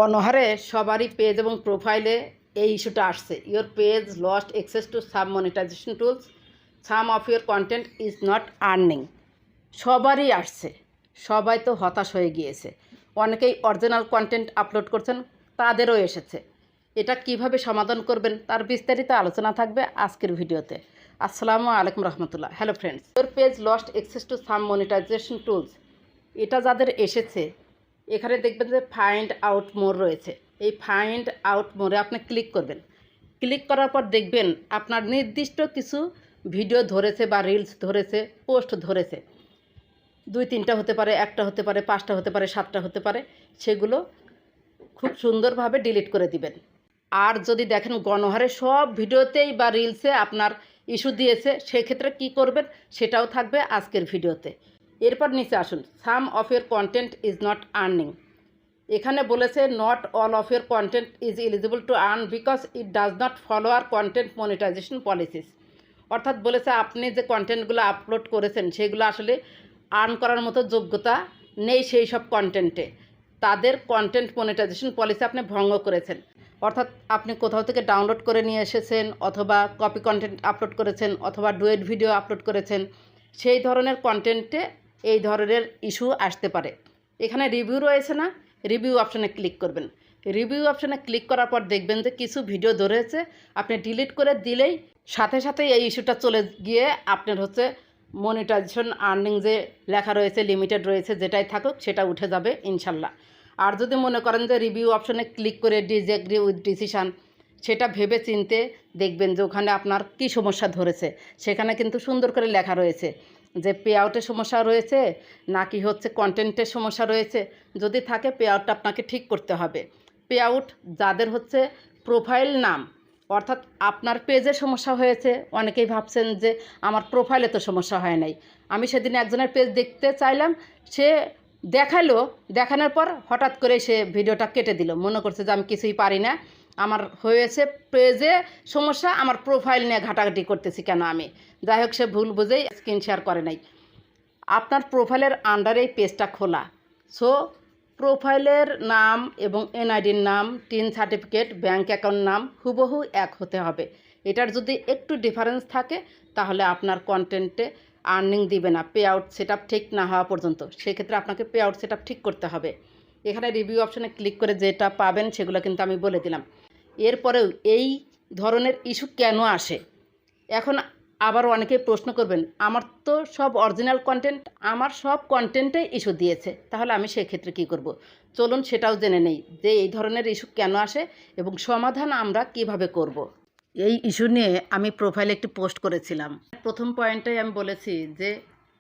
অনহারে সবারই পেজ এবং প্রোফাইলে এই ইস্যুটা আসছে। Your page lost access to some monetization tools, some of your content is not earning. সবারই আসছে, সবাই তো হতাশ হয়ে গিয়েছে। অনেকেই অরিজিনাল কন্টেন্ট আপলোড করছেন, তাদেরও এসেছে। এটা কিভাবে সমাধান করবেন তার বিস্তারিত আলোচনা থাকবে আজকের ভিডিওতে। আসসালামু আলাইকুম রহমতুল্লাহ। Hello friends, your page lost access to some monetization tools, এটা যাদের এসেছে এখানে দেখবেন যে ফাইন্ড আউট মোর রয়েছে। এই ফাইন্ড আউট মোরে আপনি ক্লিক করবেন। ক্লিক করার পর দেখবেন আপনার নির্দিষ্ট কিছু ভিডিও ধরেছে বা রিলস ধরেছে, পোস্ট ধরেছে। 2-3টা হতে পারে, 1টা হতে পারে, 5টা হতে পারে, 7টা হতে পারে। সেগুলো খুব সুন্দরভাবে ডিলিট করে দিবেন। আর যদি দেখেন গণহারে সব ভিডিওতেই বা রিলসে আপনার ইস্যু দিয়েছে, সেক্ষেত্রে কি করবেন সেটাও থাকবে আজকের ভিডিওতে। এরপর নিচে আসুন, some of your content is not earning. এখানে বলেছে not all of your content is eligible to earn because it does not follow our content monetization policies. অর্থাৎ বলেছে আপনি যে কন্টেন্টগুলো আপলোড করেছেন সেগুলো আসলে আর্ন করার মতো যোগ্যতা নেই সেই সব কন্টেন্টে। তাদের কন্টেন্ট মনিটাইজেশন পলিসি আপনি ভঙ্গ করেছেন। অর্থাৎ আপনি কোথাও থেকে ডাউনলোড করে নিয়ে এসেছেন, অথবা কপি কন্টেন্ট আপলোড করেছেন, অথবা ডুয়েট ভিডিও আপলোড করেছেন। সেই ধরনের কন্টেন্টে এই ধরনের ইস্যু আসতে পারে। এখানে রিভিউ রয়েছে না, রিভিউ অপশানে ক্লিক করবেন। রিভিউ অপশানে ক্লিক করার পর দেখবেন যে কিছু ভিডিও ধরেছে, আপনি ডিলিট করে দিলেই সাথে সাথে এই ইস্যুটা চলে গিয়ে আপনার মনিটাইজেশন আর্নিং যে লেখা রয়েছে, লিমিটেড রয়েছে, যেটাই থাকুক সেটা উঠে যাবে ইনশাল্লাহ। আর যদি মনে করেন যে রিভিউ অপশানে ক্লিক করে ডিসএগ্রি উইথ ডিসিশান, সেটা ভেবে চিনতে দেখবেন যে ওখানে আপনার কী সমস্যা ধরেছে। সেখানে কিন্তু সুন্দর করে লেখা রয়েছে যে পে আউটের সমস্যা রয়েছে নাকি কন্টেন্টের সমস্যা রয়েছে। যদি থাকে পে আউটটা আপনাকে ঠিক করতে হবে। পে আউট যাদের প্রোফাইল নাম, অর্থাৎ আপনার পেজে সমস্যা হয়েছে। অনেকেই ভাবছেন যে আমার প্রোফাইলে তো সমস্যা হয় নাই। আমি সেদিন একজনের পেজ দেখতে চাইলাম, সে দেখানোর পর হঠাৎ করে সে ভিডিওটা কেটে দিল, মনে করছে যে আমি কিছুই পারি না, আমার হয়েছে পেজে সমস্যা, আমার প্রোফাইল নিয়ে ঘাটাঘাটি করতেছি কেন আমি। যাই হোক, সে ভুল বুঝেই স্ক্রিন শেয়ার করে নাই। আপনার প্রোফাইলের আন্ডারেই পেজটা খোলা। সো প্রোফাইলের নাম এবং এনআইডির নাম, টিন সার্টিফিকেট, ব্যাঙ্ক অ্যাকাউন্ট নাম হুবহু এক হতে হবে। এটার যদি একটু ডিফারেন্স থাকে তাহলে আপনার কন্টেন্টে আর্নিং দিবে না, পে আউট সেট ঠিক না হওয়া পর্যন্ত। সেক্ষেত্রে আপনাকে পে আউট সেট ঠিক করতে হবে। এখানে রিভিউ অপশানে ক্লিক করে যেটা পাবেন সেগুলো কিন্তু আমি বলে দিলাম। এরপরেও এই ধরনের ইস্যু কেন আসে? এখন আবার অনেকে প্রশ্ন করবেন, আমার তো সব অরিজিনাল কন্টেন্ট, আমার সব কন্টেন্টে ইস্যু দিয়েছে, তাহলে আমি সেক্ষেত্রে কী করব? চলুন সেটাও জেনে নেই যে এই ধরনের ইস্যু কেন আসে এবং সমাধান আমরা কিভাবে করব। এই ইস্যু নিয়ে আমি প্রোফাইলে একটি পোস্ট করেছিলাম। প্রথম পয়েন্টে আমি বলেছি যে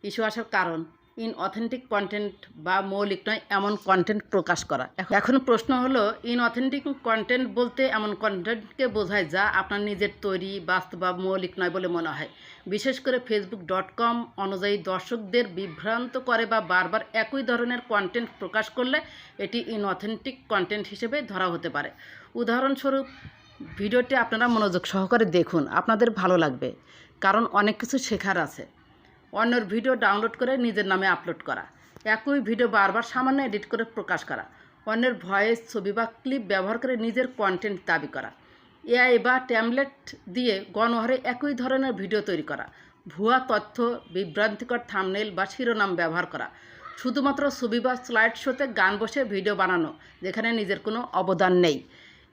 ইস্যু আসার কারণ ইনঅথেন্টিক কন্টেন্ট বা মৌলিক নয় এমন কন্টেন্ট প্রকাশ করা। এখন প্রশ্ন হলো, ইনঅথেন্টিক কন্টেন্ট বলতে এমন কন্টেন্টকে বোঝায় যা আপনার নিজের তৈরি, বাস্তব বা মৌলিক নয় বলে মনে হয়। বিশেষ করে facebook.com অনুযায়ী দর্শকদের বিভ্রান্ত করে বা বারবার একই ধরনের কন্টেন্ট প্রকাশ করলে এটি ইনঅথেন্টিক কন্টেন্ট হিসেবে ধরা হতে পারে। উদাহরণস্বরূপ, ভিডিওটি আপনারা মনোযোগ সহকারে দেখুন, আপনাদের ভালো লাগবে, কারণ অনেক কিছু শেখার আছে। অন্যের ভিডিও ডাউনলোড করে নিজের নামে আপলোড করা, একই ভিডিও বারবার সামান্য এডিট করে প্রকাশ করা, অন্যের ভয়েস, ছবি বা ক্লিপ ব্যবহার করে নিজের কন্টেন্ট দাবি করা, এআই বা ট্যাবলেট দিয়ে গণহারে একই ধরনের ভিডিও তৈরি করা, ভুয়া তথ্য, বিভ্রান্তিকর থাম্বনেইল বা শিরোনাম ব্যবহার করা, শুধুমাত্র ছবি বা স্লাইড শোতে গান বসে ভিডিও বানানো যেখানে নিজের কোনো অবদান নেই।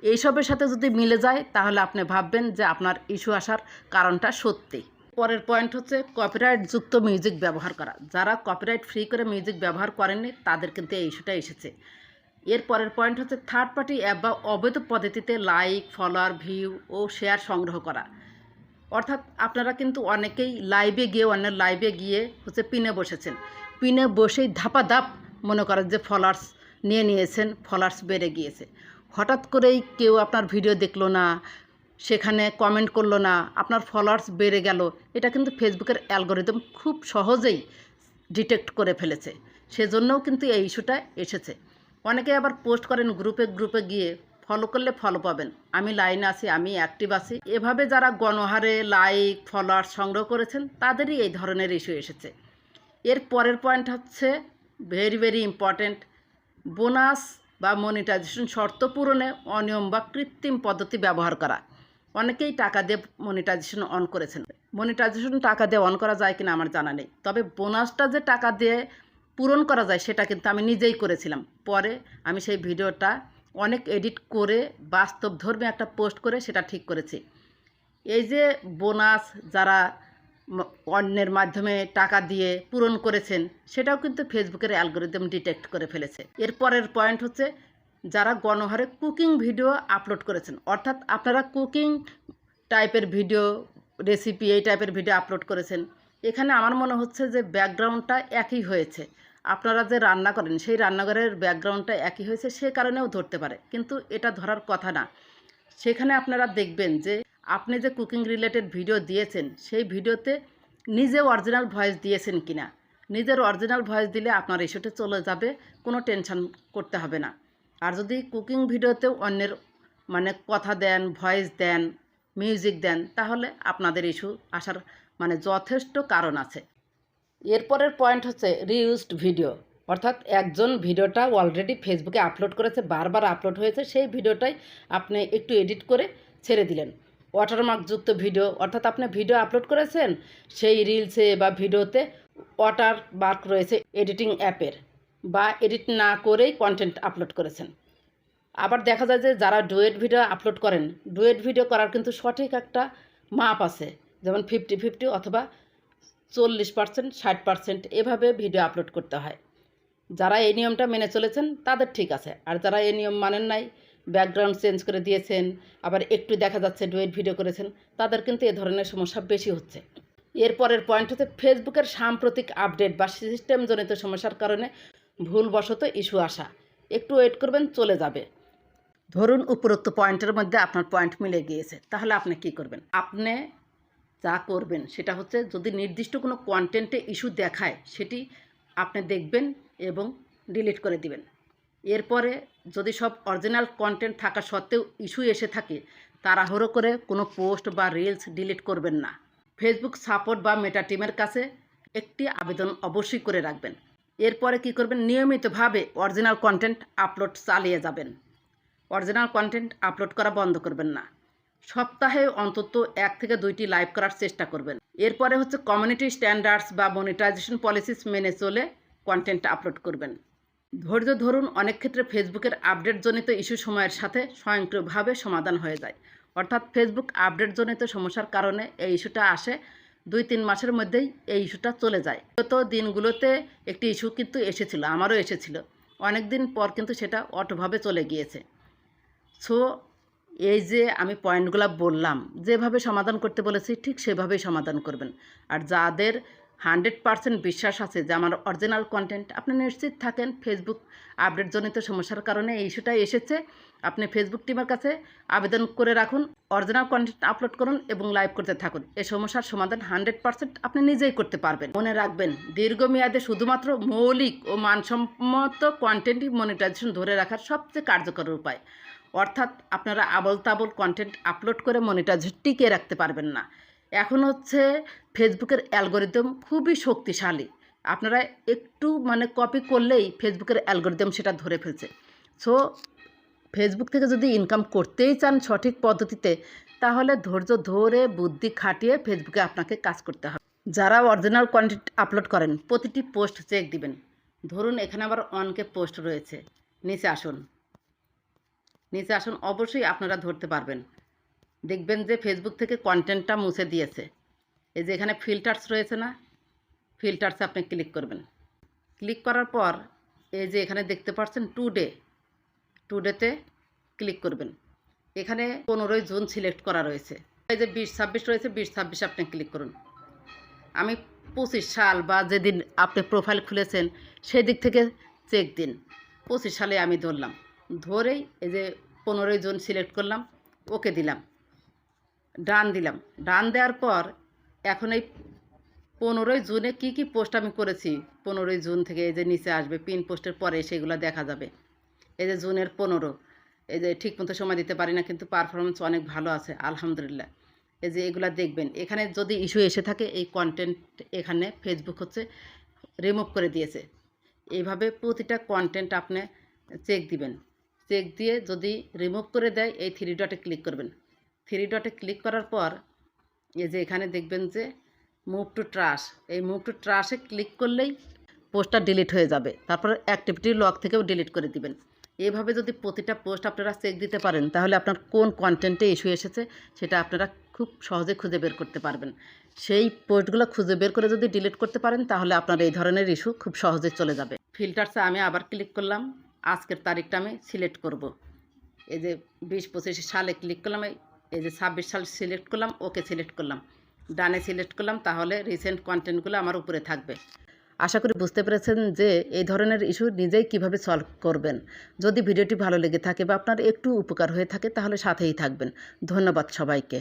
এইসবের সাথে যদি মিলে যায় তাহলে আপনি ভাববেন যে আপনার ইস্যু আসার কারণটা সত্যি। পরের পয়েন্ট কপিরাইট যুক্ত মিউজিক ব্যবহার করা। যারা কপিরাইট ফ্রি করে মিউজিক ব্যবহার করেননি তাদের কিন্তু এই ইস্যুটা এসেছে। এর পরের পয়েন্ট থার্ড পার্টি অ্যাপ বা অবৈধ পদ্ধতিতে লাইক, ফলোয়ার, ভিউ ও শেয়ার সংগ্রহ করা। অর্থাৎ আপনারা কিন্তু অনেকেই লাইভে গিয়ে, অন্যের লাইভে গিয়ে পিনে বসেছেন, পিনে বসেই ধাপাধাপ মনে করেন যে ফলোয়ার্স নিয়েছেন, ফলোয়ার্স বেড়ে গিয়েছে। হঠাৎ করেই কেউ আপনার ভিডিও দেখলো না, সেখানে কমেন্ট করলো না, আপনার ফলোয়ার্স বেড়ে গেল। এটা কিন্তু ফেসবুকের অ্যালগোরিদম খুব সহজেই ডিটেক্ট করে ফেলেছে। সেজন্যও কিন্তু এই ইস্যুটা এসেছে। অনেকে আবার পোস্ট করেন গ্রুপে গিয়ে, ফলো করলে ফলো পাবেন, আমি লাইনে আছি, আমি অ্যাক্টিভ আছি। এভাবে যারা গণহারে লাইক, ফলোয়ার্স সংগ্রহ করেছেন তাদেরই এই ধরনের ইস্যু এসেছে। এর পরের point very very important, bonus বা মনিটাইজেশন শর্ত পূরণে অনিয়ম বা কৃত্রিম পদ্ধতি ব্যবহার করা। অনেকেই টাকা দিয়ে মনিটাইজেশন অন করেছেন। মনিটাইজেশন টাকা দিয়ে অন করা যায় কিনা আমার জানা নেই, তবে বোনাসটা যে টাকা দিয়ে পূরণ করা যায় সেটা কিন্তু আমি নিজেই করেছিলাম। পরে আমি সেই ভিডিওটা অনেক এডিট করে বাস্তবধর্মী একটা পোস্ট করে সেটা ঠিক করেছি। এই যে বোনাস যারা অন্যের মাধ্যমে টাকা দিয়ে পূরণ করেছেন সেটাও কিন্তু ফেসবুকের অ্যালগরিদম ডিটেক্ট করে ফেলেছে। এরপরের পয়েন্ট হচ্ছে যারা গণহারে কুকিং ভিডিও আপলোড করেছেন, অর্থাৎ আপনারা কুকিং টাইপের ভিডিও, রেসিপি এই টাইপের ভিডিও আপলোড করেছেন। এখানে আমার মনে হচ্ছে যে ব্যাকগ্রাউন্ডটা একই হয়েছে, আপনারা যে রান্না করেন সেই রান্নাঘরের ব্যাকগ্রাউন্ডটা একই হয়েছে, সে কারণেও ধরতে পারে, কিন্তু এটা ধরার কথা না। সেখানে আপনারা দেখবেন যে আপনি যে কুকিং রিলেটেড ভিডিও দিয়েছেন সেই ভিডিওতে নিজে অরিজিনাল ভয়েস দিয়েছেন কিনা। নিজের অরিজিনাল ভয়েস দিলে আপনার ইস্যুটা চলে যাবে, কোনো টেনশন করতে হবে না। আর যদি কুকিং ভিডিওতেও অন্যের কথা দেন, ভয়েস দেন, মিউজিক দেন, তাহলে আপনাদের ইস্যু আসার যথেষ্ট কারণ আছে। এরপরের পয়েন্ট হচ্ছে রিইউজড ভিডিও, অর্থাৎ একজন ভিডিওটা অলরেডি ফেসবুকে আপলোড করেছে, বারবার আপলোড হয়েছে, সেই ভিডিওটাই আপনি একটু এডিট করে ছেড়ে দিলেন। ওয়াটারমার্কযুক্ত ভিডিও, অর্থাৎ আপনি ভিডিও আপলোড করেছেন, সেই রিলসে বা ভিডিওতে ওয়াটারমার্ক রয়েছে এডিটিং অ্যাপের, বা এডিট না করেই কন্টেন্ট আপলোড করেছেন। আবার দেখা যায় যে যারা ডুয়েট ভিডিও আপলোড করেন, ডুয়েট ভিডিও করার কিন্তু সঠিক একটা মাপ আছে, যেমন 50-50 অথবা 40%, 60% এভাবে ভিডিও আপলোড করতে হয়। যারা এই নিয়মটা মেনে চলেছেন তাদের ঠিক আছে, আর যারা এই নিয়ম মানেন নাই, ব্যাকগ্রাউন্ড চেঞ্জ করে দিয়েছেন, আবার একটু দেখা যাচ্ছে ডুয়েট ভিডিও করেছেন, তাদের কিন্তু এ ধরনের সমস্যা বেশি হচ্ছে। এরপরের পয়েন্ট হচ্ছে ফেসবুকের সাম্প্রতিক আপডেট বা সিস্টেমজনিত সমস্যার কারণে ভুলবশত ইস্যু আসা। একটু ওয়েট করবেন, চলে যাবে। ধরুন উপরোক্ত পয়েন্টের মধ্যে আপনার পয়েন্ট মিলে গিয়েছে, তাহলে আপনি কি করবেন? আপনি যা করবেন সেটা হচ্ছে, যদি নির্দিষ্ট কোনো কন্টেন্টে ইস্যু দেখায় সেটি আপনি দেখবেন এবং ডিলিট করে দিবেন। এরপরে যদি সব অরিজিনাল কন্টেন্ট থাকা সত্ত্বেও ইস্যু এসে থাকে, তাড়াহুড়ো করে কোনো পোস্ট বা রিলস ডিলিট করবেন না। ফেসবুক সাপোর্ট বা মেটা টিমের কাছে একটি আবেদন অবশ্যই করে রাখবেন। এরপরে কি করবেন? নিয়মিতভাবে অরিজিনাল কন্টেন্ট আপলোড চালিয়ে যাবেন। অরিজিনাল কন্টেন্ট আপলোড করা বন্ধ করবেন না। সপ্তাহে অন্তত 1 থেকে 2টি লাইভ করার চেষ্টা করবেন। এরপরে হচ্ছে কমিউনিটি স্ট্যান্ডার্ডস বা মনিটাইজেশন পলিসিস মেনে চলে কন্টেন্ট আপলোড করবেন। ধৈর্য ধরুন, অনেক ক্ষেত্রে ফেসবুকের আপডেটজনিত ইস্যু সময়ের সাথে স্বয়ংক্রিয়ভাবে সমাধান হয়ে যায়। অর্থাৎ ফেসবুক আপডেটজনিত সমস্যার কারণে এই ইস্যুটা আসে, 2-3 মাসের মধ্যেই এই ইস্যুটা চলে যায়। গত দিনগুলোতে একটি ইস্যু কিন্তু এসেছিল, আমারও এসেছিল, অনেক দিন পর কিন্তু সেটা অটোভাবে চলে গিয়েছে। সো এই যে আমি পয়েন্টগুলো বললাম, যেভাবে সমাধান করতে বলেছি ঠিক সেভাবেই সমাধান করবেন। আর যাদের 100% বিশ্বাস আছে যে আমার অরিজিনাল কন্টেন্ট, আপনি নিশ্চিত থাকেন ফেসবুক আপডেটজনিত সমস্যার কারণে এই ইস্যুটা এসেছে, আপনি ফেসবুক টিমের কাছে আবেদন করে রাখুন, অরিজিনাল কন্টেন্ট আপলোড করুন এবং লাইভ করতে থাকুন। এই সমস্যার সমাধান 100% আপনি নিজেই করতে পারবেন। মনে রাখবেন, দীর্ঘমেয়াদে শুধুমাত্র মৌলিক ও মানসম্মত কন্টেন্টই মনিটাইজেশন ধরে রাখার সবচেয়ে কার্যকর উপায়। অর্থাৎ আপনারা আবল তাবল কন্টেন্ট আপলোড করে মনিটাইজেশন টিকিয়ে রাখতে পারবেন না। এখন হচ্ছে ফেসবুকের অ্যালগরিদম খুবই শক্তিশালী, আপনারা একটু কপি করলেই ফেসবুকের অ্যালগরিদম সেটা ধরে ফেলছে। সো ফেসবুক থেকে যদি ইনকাম করতেই চান সঠিক পদ্ধতিতে, তাহলে ধৈর্য ধরে বুদ্ধি খাটিয়ে ফেসবুকে আপনাকে কাজ করতে হবে। যারা অরিজিনাল কন্টেন্ট আপলোড করেন প্রতিটি পোস্ট চেক দিবেন। ধরুন এখানে আবার অনকে পোস্ট রয়েছে, নিচে আসুন, অবশ্যই আপনারা ধরতে পারবেন। দেখবেন যে ফেসবুক থেকে কন্টেন্টটা মুছে দিয়েছে। এই যে এখানে ফিল্টার্স রয়েছে না, ফিল্টার্সে আপনি ক্লিক করবেন। ক্লিক করার পর এই যে এখানে দেখতে পাচ্ছেন টুডেতে ক্লিক করবেন। এখানে 15ই জুন সিলেক্ট করা রয়েছে। এই যে 20-26 রয়েছে, 20-26 আপনি ক্লিক করুন। আমি 25 সাল বা যেদিন আপনি প্রোফাইল খুলেছেন সেই দিক থেকে চেক দিন। 25 সালে আমি ধরলাম, ধরেই এই যে 15ই জুন সিলেক্ট করলাম, ওকে দিলাম, ডান দিলাম। ডান দেওয়ার পর এখন এই 15ই জুনে কি পোস্ট আমি করেছি, 15ই জুন থেকে এই যে নিচে আসবে পিন পোস্টের পরে সেগুলো দেখা যাবে। এই যে জুনের 15, এই যে ঠিকমতো সময় দিতে পারি না, কিন্তু পারফরমেন্স অনেক ভালো আছে আলহামদুলিল্লাহ। এই যে এগুলা দেখবেন, এখানে যদি ইস্যু এসে থাকে এই কন্টেন্ট এখানে ফেসবুক রিমুভ করে দিয়েছে। এইভাবে প্রতিটা কন্টেন্ট আপনি চেক দিবেন। চেক দিয়ে যদি রিমুভ করে দেয় এই 3 ডটে ক্লিক করবেন। 3 ডটে ক্লিক করার পর এই যে এখানে দেখবেন যে মুভ টু ট্রাশ, এই মুভ টু ট্রাশে ক্লিক করলেই পোস্টটা ডিলিট হয়ে যাবে। তারপর অ্যাক্টিভিটি লগ থেকেও ডিলিট করে দিবেন। এভাবে যদি প্রতিটা পোস্ট আপনারা চেক দিতে পারেন তাহলে আপনার কোন কন্টেন্টে ইস্যু এসেছে সেটা আপনারা খুব সহজে খুঁজে বের করতে পারবেন। সেই পোস্টগুলো খুঁজে বের করে যদি ডিলিট করতে পারেন তাহলে আপনার এই ধরনের ইস্যু খুব সহজে চলে যাবে। ফিল্টারসে আমি আবার ক্লিক করলাম, আজকের তারিখটা আমি সিলেক্ট করব। এই যে 20-25 সালে ক্লিক করলাম, এই যে 26 সাল সিলেক্ট করলাম, ওকে সিলেক্ট করলাম, ডানে সিলেক্ট করলাম, তাহলে রিসেন্ট কন্টেন্টগুলো আমার উপরে থাকবে। আশা করি বুঝতে পেরেছেন যে এই ধরনের ইস্যু নিজেই কিভাবে সলভ করবেন। যদি ভিডিওটি ভালো লেগে থাকে বা আপনার একটু উপকার হয়ে থাকে তাহলে সাথেই থাকবেন। ধন্যবাদ সবাইকে।